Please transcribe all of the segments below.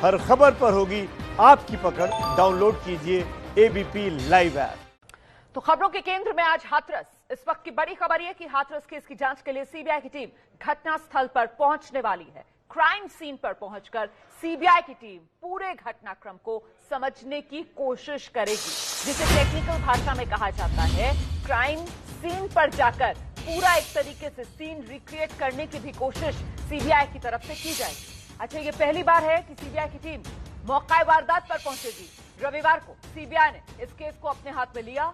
हर खबर पर होगी आपकी पकड़। डाउनलोड कीजिए एबीपी लाइव ऐप। तो खबरों के केंद्र में आज हाथरस। इस वक्त की बड़ी खबर यह कि हाथरस केस की जांच के लिए सीबीआई की टीम घटनास्थल पर पहुंचने वाली है। क्राइम सीन पर पहुंचकर सीबीआई की टीम पूरे घटनाक्रम को समझने की कोशिश करेगी, जिसे टेक्निकल भाषा में कहा जाता है क्राइम सीन पर जाकर पूरा एक तरीके से सीन रिक्रिएट करने की भी कोशिश सीबीआई की तरफ से की जाएगी। अच्छा, ये पहली बार है कि सीबीआई की टीम मौका वारदात पर पहुंचेगी। रविवार को सीबीआई ने इस केस को अपने हाथ में लिया।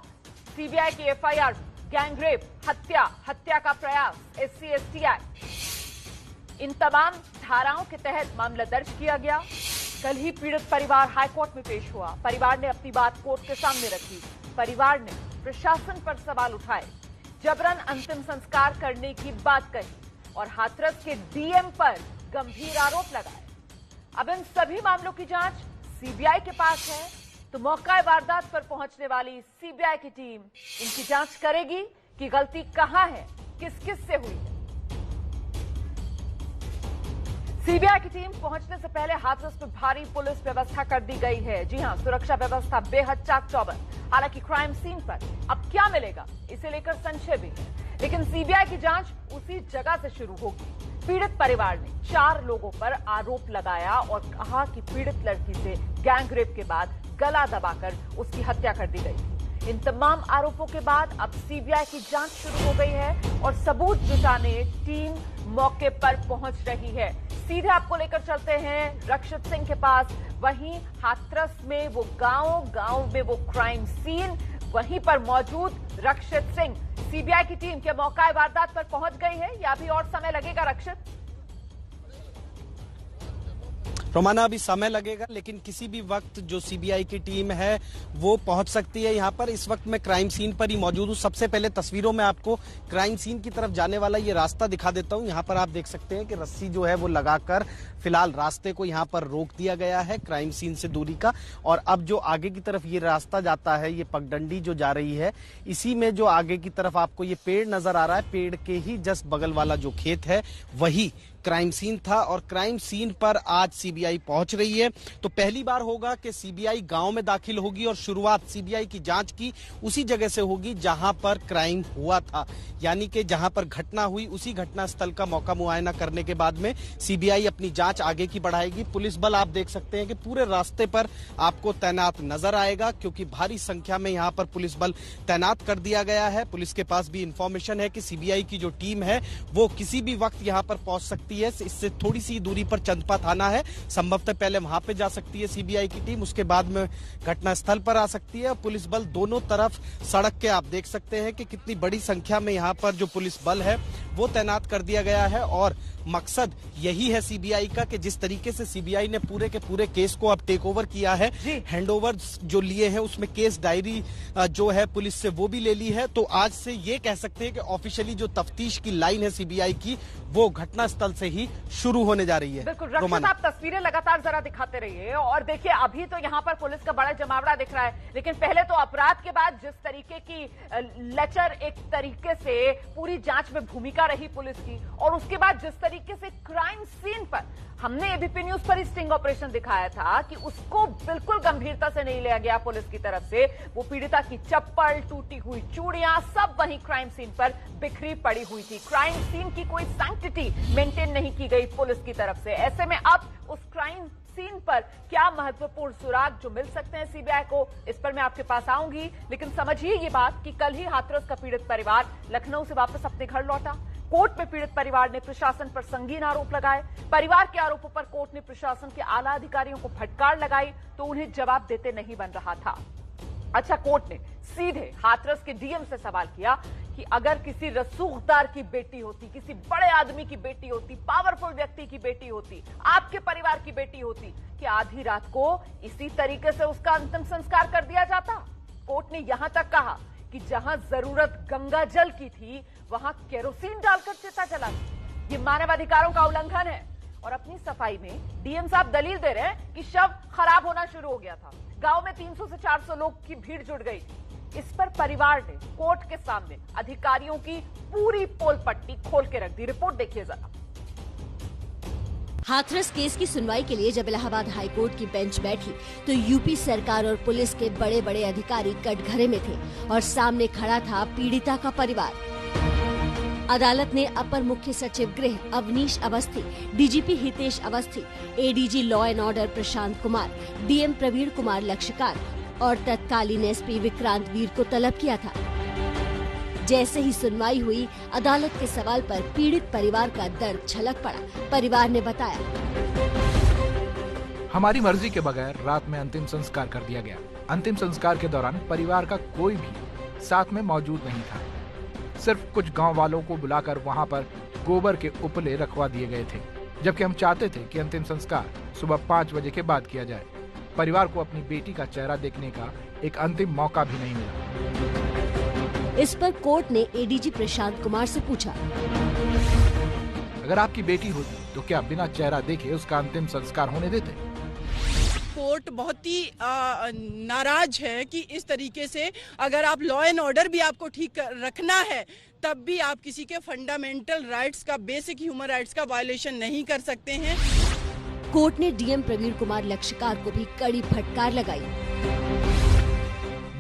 सीबीआई की एफआईआर गैंगरेप, हत्या का प्रयास, SC/ST एक्ट, इन तमाम धाराओं के तहत मामला दर्ज किया गया। कल ही पीड़ित परिवार हाईकोर्ट में पेश हुआ। परिवार ने अपनी बात कोर्ट के सामने रखी। परिवार ने प्रशासन पर सवाल उठाए, जबरन अंतिम संस्कार करने की बात कही और हाथरस के डीएम पर गंभीर आरोप लगाए। अब इन सभी मामलों की जांच सीबीआई के पास है, तो मौका वारदात पर पहुंचने वाली सीबीआई की टीम इनकी जांच करेगी कि गलती कहां है, किस किस से हुई है। सीबीआई की टीम पहुंचने से पहले हाथरस में भारी पुलिस व्यवस्था कर दी गई है। जी हां, सुरक्षा व्यवस्था बेहद चाक चौबंद। हालांकि क्राइम सीन पर अब क्या मिलेगा, इसे लेकर संशय भी है, लेकिन सीबीआई की जांच उसी जगह से शुरू होगी। पीड़ित परिवार ने 4 लोगों पर आरोप लगाया और कहा कि पीड़ित लड़की से गैंगरेप के बाद गला दबाकर उसकी हत्या कर दी गई। इन तमाम आरोपों के बाद अब सीबीआई की जांच शुरू हो गई है और सबूत जुटाने टीम मौके पर पहुंच रही है। सीधे आपको लेकर चलते हैं रक्षित सिंह के पास। वहीं हाथरस में वो गांव में वो क्राइम सीन, वहीं पर मौजूद रक्षित सिंह। सीबीआई की टीम के मौका वारदात पर पहुंच गई है या भी और समय लगेगा रक्षित? रोमाना, अभी समय लगेगा, लेकिन किसी भी वक्त जो सीबीआई की टीम है वो पहुंच सकती है यहाँ पर। इस वक्त मैं क्राइम सीन पर ही मौजूद हूँ। सबसे पहले तस्वीरों में आपको क्राइम सीन की तरफ जाने वाला ये रास्ता दिखा देता हूँ। यहाँ पर आप देख सकते हैं कि रस्सी जो है वो लगाकर फिलहाल रास्ते को यहाँ पर रोक दिया गया है क्राइम सीन से दूरी का। और अब जो आगे की तरफ ये रास्ता जाता है, ये पगडंडी जो जा रही है, इसी में जो आगे की तरफ आपको ये पेड़ नजर आ रहा है, पेड़ के ही जस्ट बगल वाला जो खेत है वही क्राइम सीन था। और क्राइम सीन पर आज सीबीआई पहुंच रही है। तो पहली बार होगा कि सीबीआई गांव में दाखिल होगी और शुरुआत सीबीआई की जांच की उसी जगह से होगी जहां पर क्राइम हुआ था, यानी कि जहां पर घटना हुई उसी घटना स्थल का मौका मुआयना करने के बाद में सीबीआई अपनी जांच आगे की बढ़ाएगी। पुलिस बल आप देख सकते हैं कि पूरे रास्ते पर आपको तैनात नजर आएगा, क्योंकि भारी संख्या में यहां पर पुलिस बल तैनात कर दिया गया है। पुलिस के पास भी इंफॉर्मेशन है कि सीबीआई की जो टीम है वो किसी भी वक्त यहां पर पहुंच सकती है। इससे थोड़ी सी दूरी पर चंदपा थाना है, संभवतः पहले वहां पे जा सकती है सीबीआई की टीम, उसके बाद में घटनास्थल पर आ सकती है। पुलिस बल दोनों तरफ सड़क के आप देख सकते हैं कि कितनी बड़ी संख्या में यहां पर जो पुलिस बल है वो तैनात कर दिया गया है। और मकसद यही है सीबीआई का कि जिस तरीके से सीबीआई ने पूरे के पूरे केस को अब टेक ओवर किया है, हैंडओवर जो लिए हैं उसमें केस डायरी जो है पुलिस से वो भी ले ली है। तो आज से ये कह सकते हैं कि ऑफिशियली जो तफ्तीश की लाइन है सीबीआई की वो घटनास्थल से ही शुरू होने जा रही है। बिल्कुल रक्षित, आप तस्वीरें लगातार जरा दिखाते रहिए। और देखिए, अभी तो यहाँ पर पुलिस का बड़ा जमावड़ा दिख रहा है, लेकिन पहले तो अपराध के बाद जिस तरीके की लचर एक तरीके से पूरी जांच में भूमिका रही पुलिस की, और उसके बाद जिस तरीके से क्राइम सीन पर हमने एबीपी न्यूज पर स्टिंग ऑपरेशन दिखाया था कि उसको बिल्कुल गंभीरता से नहीं लिया गया पुलिस की तरफ से। वो पीड़िता की चप्पल, टूटी हुई चूड़ियां सब वहीं क्राइम सीन पर बिखरी पड़ी हुई थी। क्राइम सीन की कोई सैंक्टिटी मेंटेन नहीं की गई पुलिस की तरफ से। ऐसे में अब उस क्राइम सीन पर क्या महत्वपूर्ण सुराग जो मिल सकते हैं सीबीआई को, इस पर मैं आपके पास आऊंगी। लेकिन समझिए ये बात कि कल ही हाथरस का पीड़ित परिवार लखनऊ से वापस अपने घर लौटा। कोर्ट में पीड़ित परिवार ने प्रशासन पर संगीन आरोप लगाए। परिवार के आरोपों पर कोर्ट ने प्रशासन के आला अधिकारियों को फटकार लगाई तो उन्हें जवाब देते नहीं बन रहा था। अच्छा, कोर्ट ने सीधे हाथरस के डीएम से सवाल किया कि अगर किसी रसूखदार की बेटी होती, किसी बड़े आदमी की बेटी होती, पावरफुल व्यक्ति की बेटी होती, आपके परिवार की बेटी होती, कि आधी रात को इसी तरीके से उसका अंतिम संस्कार कर दिया जाता? कोर्ट ने यहां तक कहा कि जहां जरूरत गंगा जल की थी वहां केरोसिन डालकर चिता जला दी। ये मानवाधिकारों का उल्लंघन है। और अपनी सफाई में डीएम साहब दलील दे रहे हैं कि शव खराब होना शुरू हो गया था, गांव में 300 से 400 लोग की भीड़ जुट गई। इस पर परिवार ने कोर्ट के सामने अधिकारियों की पूरी पोल पट्टी खोल के रख दी। रिपोर्ट देखिए जरा। हाथरस केस की सुनवाई के लिए जब इलाहाबाद हाई कोर्ट की बेंच बैठी तो यूपी सरकार और पुलिस के बड़े बड़े अधिकारी कटघरे में थे और सामने खड़ा था पीड़िता का परिवार। अदालत ने अपर मुख्य सचिव गृह Avanish Awasthi, DGP Hitesh Awasthi, ADG law and order Prashant Kumar, DM Praveen Kumar Lakshkar और तत्कालीन एसपी विक्रांत वीर को तलब किया था। जैसे ही सुनवाई हुई, अदालत के सवाल पर पीड़ित परिवार का दर्द छलक पड़ा। परिवार ने बताया, हमारी मर्जी के बगैर रात में अंतिम संस्कार कर दिया गया। अंतिम संस्कार के दौरान परिवार का कोई भी साथ में मौजूद नहीं था। सिर्फ कुछ गांव वालों को बुलाकर वहां पर गोबर के उपले रखवा दिए गए थे, जबकि हम चाहते थे कि अंतिम संस्कार सुबह 5 बजे के बाद किया जाए। परिवार को अपनी बेटी का चेहरा देखने का एक अंतिम मौका भी नहीं मिला। इस पर कोर्ट ने एडीजी प्रशांत कुमार से पूछा, अगर आपकी बेटी होती तो क्या बिना चेहरा देखे उसका अंतिम संस्कार होने देते? कोर्ट बहुत ही नाराज है कि इस तरीके से अगर आप लॉ एंड ऑर्डर भी आपको ठीक रखना है तब भी आप किसी के फंडामेंटल राइट्स का, बेसिक ह्यूमन राइट्स का वायलेशन नहीं कर सकते हैं। कोर्ट ने डीएम प्रवीण कुमार लक्षकार को भी कड़ी फटकार लगाई।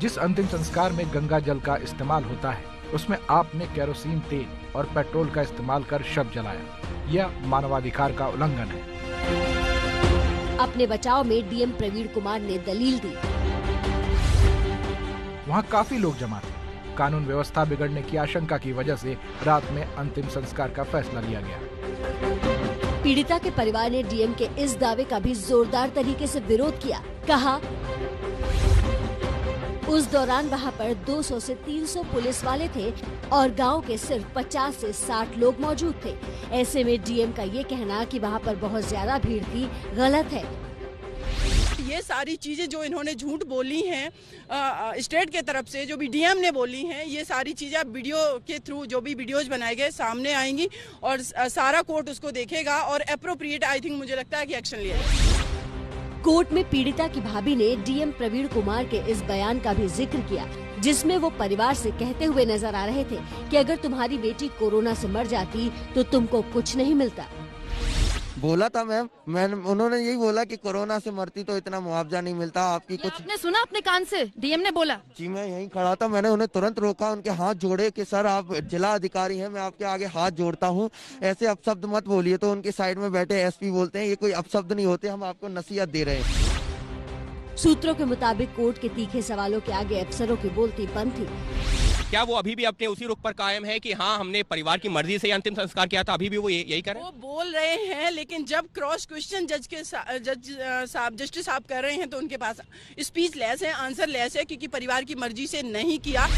जिस अंतिम संस्कार में गंगा जल का इस्तेमाल होता है उसमें आपने केरोसिन तेल और पेट्रोल का इस्तेमाल कर शव जलाया। यह मानवाधिकार का उल्लंघन है। अपने बचाव में डीएम प्रवीण कुमार ने दलील दी, वहाँ काफी लोग जमा थे। कानून व्यवस्था बिगड़ने की आशंका की वजह से रात में अंतिम संस्कार का फैसला लिया गया। पीड़िता के परिवार ने डीएम के इस दावे का भी जोरदार तरीके से विरोध किया। कहा, उस दौरान वहाँ पर 200 से 300 पुलिस वाले थे और गांव के सिर्फ 50 से 60 लोग मौजूद थे। ऐसे में डीएम का ये कहना कि वहाँ पर बहुत ज्यादा भीड़ थी, गलत है। ये सारी चीजें जो इन्होंने झूठ बोली हैं स्टेट के तरफ से, जो भी डीएम ने बोली हैं, ये सारी चीजें अब वीडियो के थ्रू जो भी वीडियोज बनाए गए सामने आएंगी और सारा कोर्ट उसको देखेगा और एप्रोप्रिएट आई थिंक मुझे लगता है कि एक्शन लिया जाएगा। कोर्ट में पीड़िता की भाभी ने डीएम प्रवीण कुमार के इस बयान का भी जिक्र किया, जिसमें वो परिवार से कहते हुए नजर आ रहे थे कि अगर तुम्हारी बेटी कोरोना से मर जाती तो तुमको कुछ नहीं मिलता। बोला था मैम, उन्होंने यही बोला कि कोरोना से मरती तो इतना मुआवजा नहीं मिलता। आपकी कुछ आपने सुना अपने कान से? डीएम ने बोला? जी, मैं यहीं खड़ा था, मैंने उन्हें तुरंत रोका, उनके हाथ जोड़े कि सर आप जिला अधिकारी हैं, मैं आपके आगे हाथ जोड़ता हूं, ऐसे अपशब्द मत बोलिए। तो उनके साइड में बैठे एसपी बोलते हैं ये कोई अपशब्द नहीं होते, हम आपको नसीहत दे रहे हैं। सूत्रों के मुताबिक कोर्ट के तीखे सवालों के आगे अफसरों की बोलती बंद थी। क्या वो अभी भी अपने उसी रुख पर कायम है कि हाँ हमने परिवार की मर्जी से अंतिम संस्कार किया था? अभी भी वो यही कर रहे हैं? वो बोल रहे हैं, लेकिन जब क्रॉस क्वेश्चन जस्टिस साहब कर रहे हैं तो उनके पास स्पीच लेस है, आंसर लेस है, क्योंकि परिवार की मर्जी से नहीं किया।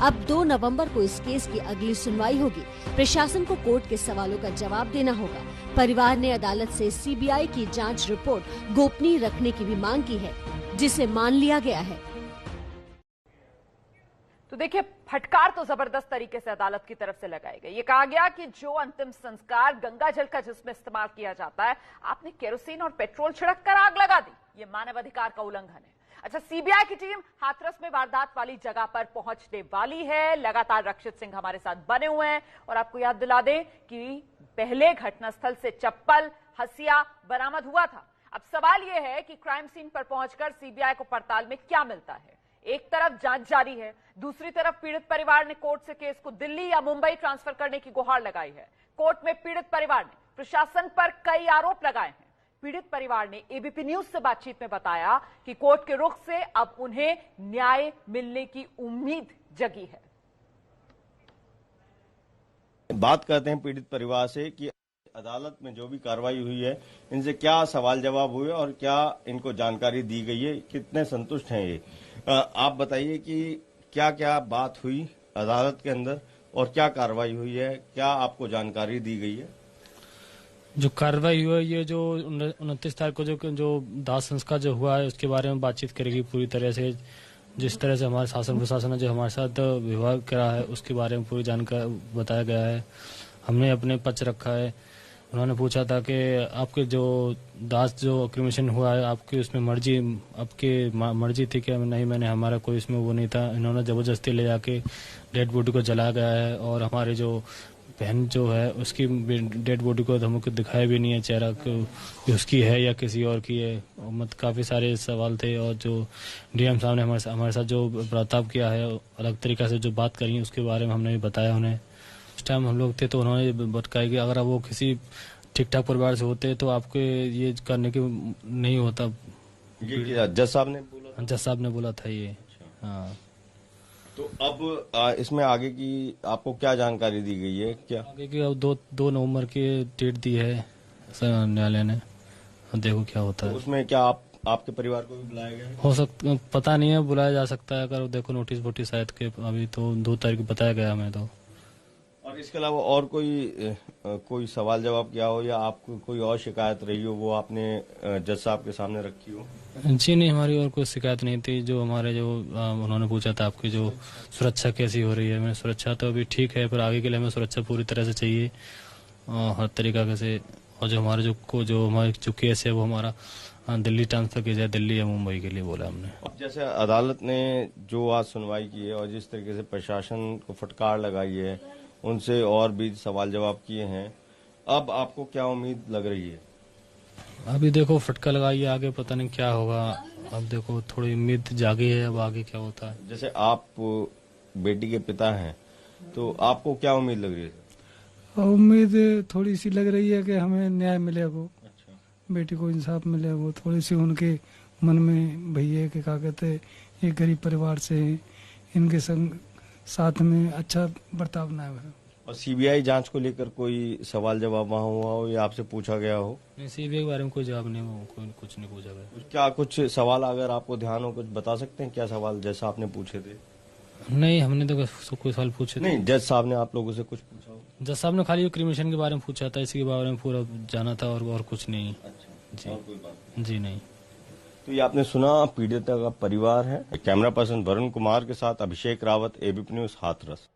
अब 2 नवंबर को इस केस की अगली सुनवाई होगी। प्रशासन को कोर्ट के सवालों का जवाब देना होगा। परिवार ने अदालत से सीबीआई की जांच रिपोर्ट गोपनीय रखने की भी मांग की है, जिसे मान लिया गया है। तो देखिए, फटकार तो जबरदस्त तरीके से अदालत की तरफ से लगाई गई। ये कहा गया कि जो अंतिम संस्कार गंगा जल का जिसमें इस्तेमाल किया जाता है, आपने केरोसिन और पेट्रोल छिड़क कर आग लगा दी, ये मानवाधिकार का उल्लंघन है। अच्छा, सीबीआई की टीम हाथरस में वारदात वाली जगह पर पहुंचने वाली है। लगातार रक्षित सिंह हमारे साथ बने हुए हैं और आपको याद दिला दें कि पहले घटनास्थल से चप्पल, हसिया बरामद हुआ था। अब सवाल यह है कि क्राइम सीन पर पहुंचकर सीबीआई को पड़ताल में क्या मिलता है। एक तरफ जांच जारी है, दूसरी तरफ पीड़ित परिवार ने कोर्ट से केस को दिल्ली या मुंबई ट्रांसफर करने की गुहार लगाई है। कोर्ट में पीड़ित परिवार ने प्रशासन पर कई आरोप लगाए हैं। पीड़ित परिवार ने एबीपी न्यूज से बातचीत में बताया कि कोर्ट के रुख से अब उन्हें न्याय मिलने की उम्मीद जगी है। बात करते हैं पीड़ित परिवार से कि अदालत में जो भी कार्रवाई हुई है, इनसे क्या सवाल जवाब हुए और क्या इनको जानकारी दी गई है, कितने संतुष्ट हैं ये। आप बताइए कि क्या क्या बात हुई अदालत के अंदर और क्या कार्रवाई हुई है, क्या आपको जानकारी दी गई है? जो कार्रवाई हुई है, ये जो 29 तारीख को जो दाह संस्कार जो हुआ है उसके बारे में बातचीत करेगी पूरी तरह से। जिस तरह से हमारे शासन प्रशासन ने जो हमारे साथ व्यवहार करा है उसके बारे में पूरी जानकारी बताया गया है। हमने अपने पक्ष रखा है। उन्होंने पूछा था कि आपके जो दास जो क्रिमिनेशन हुआ है आपकी उसमें आपकी मर्जी थी क्या? नहीं, मैंने हमारा कोई इसमें वो नहीं था। इन्होंने जबरदस्ती ले जाके डेड बॉडी को जलाया गया है और हमारे जो बहन जो है उसकी डेड बॉडी को हमको दिखाया भी नहीं है चेहरा कि उसकी है या किसी और की है। मत काफ़ी सारे सवाल थे और जो डीएम साहब ने हमारे साथ जो बर्ताव किया है, अलग तरीक़ा से जो बात करी है उसके बारे में हमने भी बताया उन्हें। उस टाइम हम लोग थे तो उन्होंने बताया कि अगर वो किसी ठीक ठाक परिवार से होते तो आपके ये करने के नहीं होता। ये जज साहब ने बोला? जज साहब ने बोला था ये। हाँ, तो अब इसमें आगे की आपको क्या जानकारी दी गई है? क्या आगे की अब 2 नवंबर की डेट दी है न्यायालय ने, देखो क्या होता है। तो उसमें क्या आपके परिवार को भी बुलाया गया है? हो सकता, पता नहीं है, बुलाया जा सकता है। अगर देखो नोटिस वोटिस शायद के अभी तो 2 तारीख बताया गया हमें तो। और इसके अलावा और कोई सवाल जवाब किया हो या आपको कोई और शिकायत रही हो वो आपने जज साहब के सामने रखी हो? जी नहीं, हमारी और कोई शिकायत नहीं थी। जो हमारे जो उन्होंने पूछा था आपकी जो सुरक्षा कैसी हो रही है, मैंने सुरक्षा तो अभी ठीक है, पर आगे के लिए हमें सुरक्षा पूरी तरह से चाहिए हर तरीका से। और जो हमारे जो केस है वो हमारा दिल्ली ट्रांसफर किया जाए, दिल्ली या मुंबई के लिए बोला हमने। जैसे अदालत ने जो आज सुनवाई की है और जिस तरीके से प्रशासन को फटकार लगाई है, उनसे और भी सवाल जवाब किए हैं, अब आपको क्या उम्मीद लग रही है? अभी देखो फटका लगाइए, आगे पता नहीं क्या होगा। अब देखो थोड़ी उम्मीद जागी है, अब आगे क्या होता है। जैसे आप बेटी के पिता हैं तो आपको क्या उम्मीद लग रही है? उम्मीद थोड़ी सी लग रही है कि हमें न्याय मिले, वो बेटी को इंसाफ मिले। वो थोड़ी सी उनके मन में भैया के क्या कहते, ये गरीब परिवार से इनके संग साथ में अच्छा बर्ताव ना हुआ। और सीबीआई जांच को लेकर कोई सवाल जवाब वहाँ हुआ हो या आपसे पूछा गया हो? नहीं, सीबीआई के बारे में कोई जवाब नहीं हुआ, कुछ नहीं पूछा गया। क्या कुछ सवाल अगर आपको ध्यान हो कुछ बता सकते हैं? क्या सवाल जैसा आपने पूछे थे? नहीं, हमने तो कोई सवाल पूछे नहीं, जज साहब ने आप लोगों से कुछ पूछा हो? जज साहब ने खाली क्रिमिनेशन के बारे में पूछा था, इसी के बारे में पूरा जाना था और कुछ नहीं। अच्छा, जी, और कोई बात जी नहीं। तो ये आपने सुना पीड़िता का परिवार है। कैमरा पर्सन वरुण कुमार के साथ अभिषेक रावत, एबीपी न्यूज, हाथरस।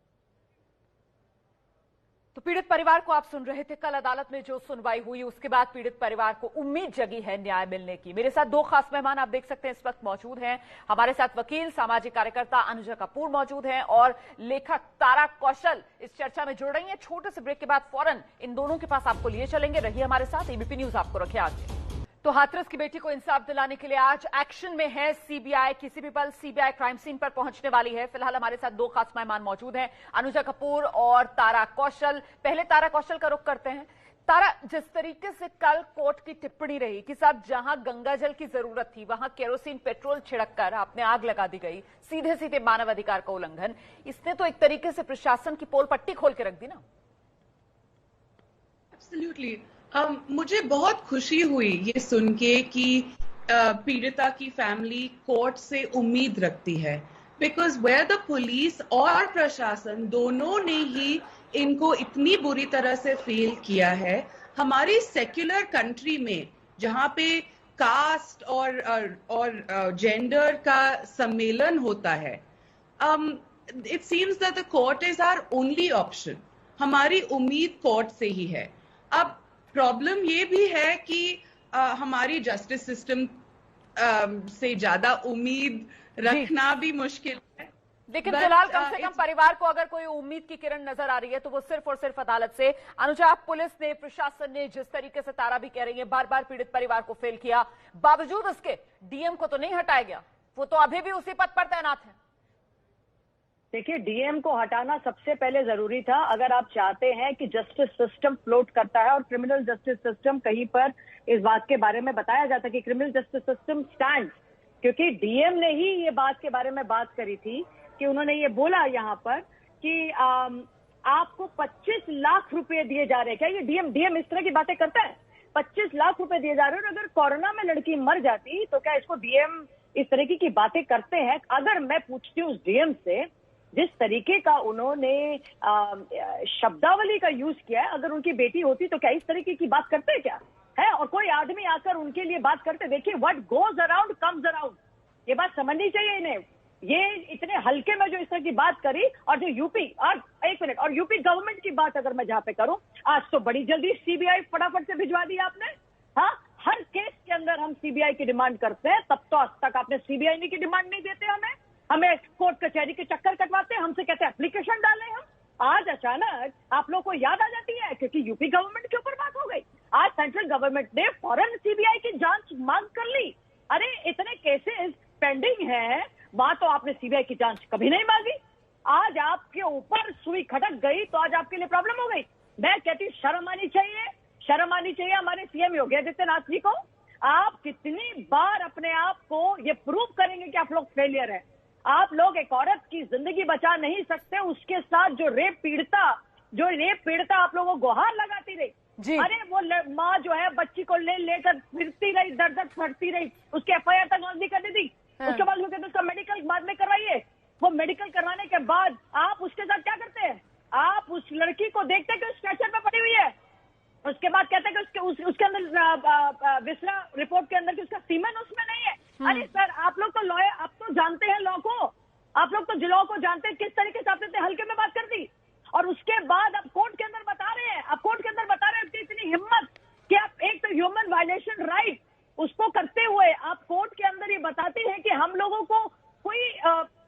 तो पीड़ित परिवार को आप सुन रहे थे। कल अदालत में जो सुनवाई हुई उसके बाद पीड़ित परिवार को उम्मीद जगी है न्याय मिलने की। मेरे साथ 2 खास मेहमान आप देख सकते हैं इस वक्त मौजूद हैं। हमारे साथ वकील, सामाजिक कार्यकर्ता अनुजा कपूर मौजूद हैं और लेखक तारा कौशल इस चर्चा में जुड़ रही हैं। छोटे से ब्रेक के बाद फौरन इन दोनों के पास आपको लिए चलेंगे। रहिए हमारे साथ, एबीपी न्यूज आपको रखे आगे। तो हाथरस की बेटी को इंसाफ दिलाने के लिए आज एक्शन में है सीबीआई। किसी भी पल सीबीआई क्राइम सीन पर पहुंचने वाली है। फिलहाल हमारे साथ 2 खास मेहमान मौजूद हैं, अनुजा कपूर और तारा कौशल। पहले तारा कौशल का रुख करते हैं। तारा, जिस तरीके से कल कोर्ट की टिप्पणी रही कि साहब जहां गंगा जल की जरूरत थी वहां केरोसिन पेट्रोल छिड़ककर आपने आग लगा दी गई, सीधे सीधे मानव अधिकार का उल्लंघन, इसने तो एक तरीके से प्रशासन की पोल पट्टी खोल के रख दी ना। एब्सोल्युटली। मुझे बहुत खुशी हुई ये सुन के कि पीड़िता की फैमिली कोर्ट से उम्मीद रखती है, बिकॉज वेयर द पुलिस और प्रशासन दोनों ने ही इनको इतनी बुरी तरह से फेल किया है। हमारी सेक्युलर कंट्री में जहां पे कास्ट और जेंडर का सम्मेलन होता है, it seems that the court is our only option. हमारी उम्मीद कोर्ट से ही है। अब प्रॉब्लम ये भी है कि हमारी जस्टिस सिस्टम से ज्यादा उम्मीद रखना भी मुश्किल है। लेकिन फिलहाल कम से कम परिवार को अगर कोई उम्मीद की किरण नजर आ रही है तो वो सिर्फ और सिर्फ अदालत से। अनुजा, पुलिस ने, प्रशासन ने जिस तरीके से तारा भी कह रही है बार बार पीड़ित परिवार को फेल किया, बावजूद उसके डीएम को तो नहीं हटाया गया, वो तो अभी भी उसी पद पर तैनात है। देखिए, डीएम को हटाना सबसे पहले जरूरी था। अगर आप चाहते हैं कि जस्टिस सिस्टम फ्लोट करता है और क्रिमिनल जस्टिस सिस्टम, कहीं पर इस बात के बारे में बताया जाता है कि क्रिमिनल जस्टिस सिस्टम स्टैंड, क्योंकि डीएम ने ही ये बात के बारे में बात करी थी कि उन्होंने ये बोला यहाँ पर कि आपको 25 लाख रुपए दिए जा रहे हैं। क्या ये डीएम इस तरह की बातें करता है? 25 लाख रुपए दिए जा रहे हैं और अगर कोरोना में लड़की मर जाती तो क्या इसको डीएम इस तरीके की बातें करते हैं? अगर मैं पूछती हूँ उस डीएम से, जिस तरीके का उन्होंने शब्दावली का यूज किया है, अगर उनकी बेटी होती तो क्या इस तरीके की बात करते क्या है? और कोई आदमी आकर उनके लिए बात करते? देखिए, what goes around comes around, ये बात समझनी चाहिए इन्हें। ये इतने हल्के में जो इस तरह की बात करी, और जो यूपी, और एक मिनट, और यूपी गवर्नमेंट की बात अगर मैं जहां पे करूं, आज तो बड़ी जल्दी सीबीआई फटाफट से भिजवा दी आपने। हाँ, हर केस के अंदर हम सीबीआई की डिमांड करते हैं, तब तो आज तक आपने सीबीआई की डिमांड नहीं देते हमें कोर्ट कचहरी के चक्कर कटवाते हैं, हमसे कहते हैं एप्लीकेशन डालें हम। आज अचानक आप लोग को याद आ जाती है क्योंकि यूपी गवर्नमेंट के ऊपर बात हो गई। आज सेंट्रल गवर्नमेंट ने फौरन सीबीआई की जांच मांग कर ली। अरे इतने केसेस पेंडिंग हैं, वहां तो आपने सीबीआई की जांच कभी नहीं मांगी। आज आपके ऊपर सुई खटक गई तो आज आपके लिए प्रॉब्लम हो गई। मैं कहती हूँ शर्म आनी चाहिए, शर्म आनी चाहिए हमारे सीएम योगी आदित्यनाथ जी को। आप कितनी बार अपने आप को ये प्रूव करेंगे कि आप लोग फेलियर हैं। आप लोग एक औरत की जिंदगी बचा नहीं सकते, उसके साथ जो रेप पीड़िता आप लोगों को गुहार लगाती रही। अरे वो माँ जो है बच्ची को लेकर फिरती रही, दर्द फटती रही, उसके एफआईआर तक लॉन्च नहीं करती थी। उसके बाद कहते उसका मेडिकल बाद में करवाइए। वो मेडिकल करवाने के बाद आप उसके साथ क्या करते हैं? आप उस लड़की को देखते हैं कि स्ट्रेचर पे पड़ी हुई है, उसके बाद कहते हैं कि उसके अंदर विसरा रिपोर्ट के अंदर कि उसका सीमेन उसमें नहीं है। अरे सर, आप लोग तो लॉयर, आप तो जानते हैं लॉ को, आप लोग तो लॉ को जानते हैं, किस तरीके से आपने हल्के में बात कर दी। और उसके बाद आप कोर्ट के अंदर बता रहे हैं, कि इतनी हिम्मत कि आप एक तो ह्यूमन वायलेशन राइट उसको करते हुए आप कोर्ट के अंदर ये बताते हैं कि हम लोगों को कोई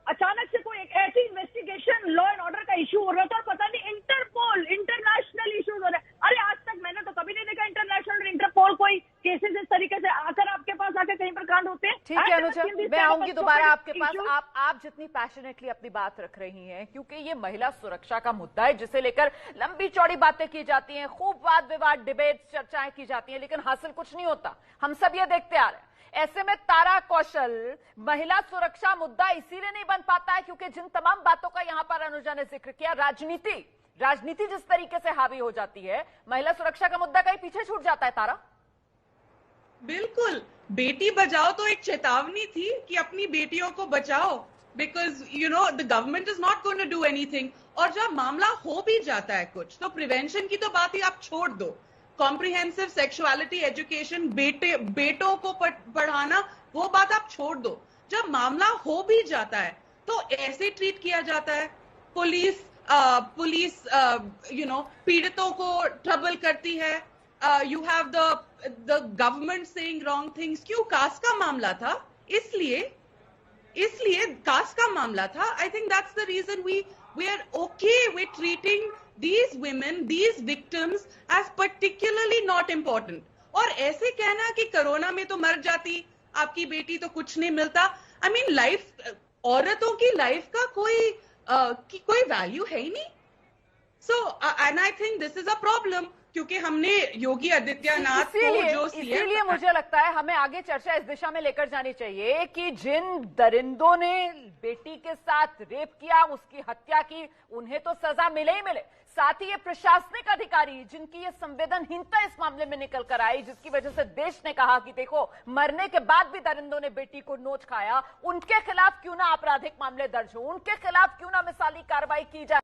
अचानक से कोई एक ऐसी इन्वेस्टिगेशन लॉ एंड ऑर्डर का इश्यू हो रहा था और पता नहीं इंटरपोल इंटरनेशनल इश्यूज हो रहे हैं। अरे आज तक मैंने तो कभी नहीं देखा इंटरनेशनल और इंटरपोल कोई केसेस इस तरीके से आकर आपके पास आके कहीं पर कांड होते हैं। ठीक है अनुजा, मैं आऊंगी दोबारा आपके पास। आप जितनी पैशनेटली अपनी बात रख रही हैं, क्योंकि ये महिला सुरक्षा का मुद्दा है जिसे लेकर लंबी चौड़ी बातें की जाती हैं, खूब वाद विवाद डिबेट चर्चाएं की जाती हैं, लेकिन हासिल कुछ नहीं होता। हम सब ये देखते आ रहे हैं। ऐसे में तारा कौशल महिला सुरक्षा मुद्दा इसीलिए नहीं बन पाता है क्योंकि जिन तमाम बातों का यहां पर अनुजा ने जिक्र किया, राजनीति जिस तरीके से हावी हो जाती है, महिला सुरक्षा का मुद्दा कहीं पीछे छूट जाता है। तारा, बिल्कुल, बेटी बचाओ तो एक चेतावनी थी कि अपनी बेटियों को बचाओ, because you know the government is not going to do anything. और जब मामला हो भी जाता है कुछ, तो प्रिवेंशन की तो बात ही आप छोड़ दो। कॉम्प्रिहेंसिव सेक्सुअलिटी एजुकेशन बेटों को पढ़ाना, वो बात आप छोड़ दो। जब मामला हो भी जाता है तो ऐसे ट्रीट किया जाता है। पुलिस पीड़ितों को ट्रबल करती है। You have the government saying wrong things. क्यों? कास्ट का मामला था, इसलिए कास्ट का मामला था। I think that's the reason we are okay with treating these women, these victims as particularly not important. और ऐसे कहना कि कोरोना में तो मर जाती आपकी बेटी तो कुछ नहीं मिलता। I mean लाइफ, औरतों की लाइफ का कोई वैल्यू है ही नहीं। So and I think this is a problem, क्योंकि हमने योगी आदित्यनाथ को जो इसीलिए मुझे लगता है हमें आगे चर्चा इस दिशा में लेकर जानी चाहिए कि जिन दरिंदों ने बेटी के साथ रेप किया, उसकी हत्या की, उन्हें तो सजा मिले ही मिले। साथ ही ये प्रशासनिक अधिकारी जिनकी ये संवेदनहीनता इस मामले में निकल कर आई, जिसकी वजह से देश ने कहा कि देखो मरने के बाद भी दरिंदों ने बेटी को नोच खाया, उनके खिलाफ क्यों ना आपराधिक मामले दर्ज हो, उनके खिलाफ क्यों ना मिसाली कार्रवाई की जाए।